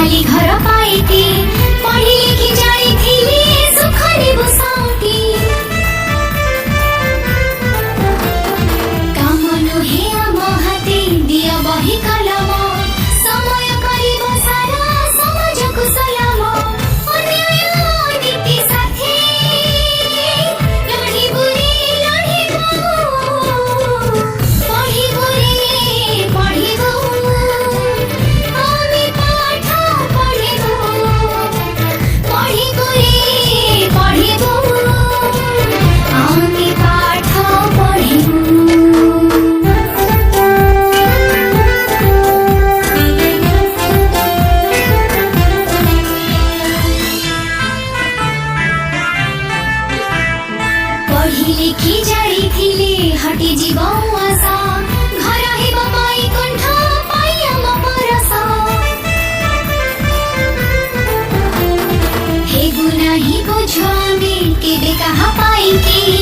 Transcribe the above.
खाली घर पाइती पढी लेखी जाइथिले सुखले बसाउती काम नुहे महते दिया बही कलम समय करिब सारा समाजको सलाम अन्याय नीति साथे लढी बुरी लेखी जाइथिले हटी जीवौ आशा घर हेब पाई कण्ठ पाइम परस हे गुनाही बुझो आमे केबे कहाँ पाइकी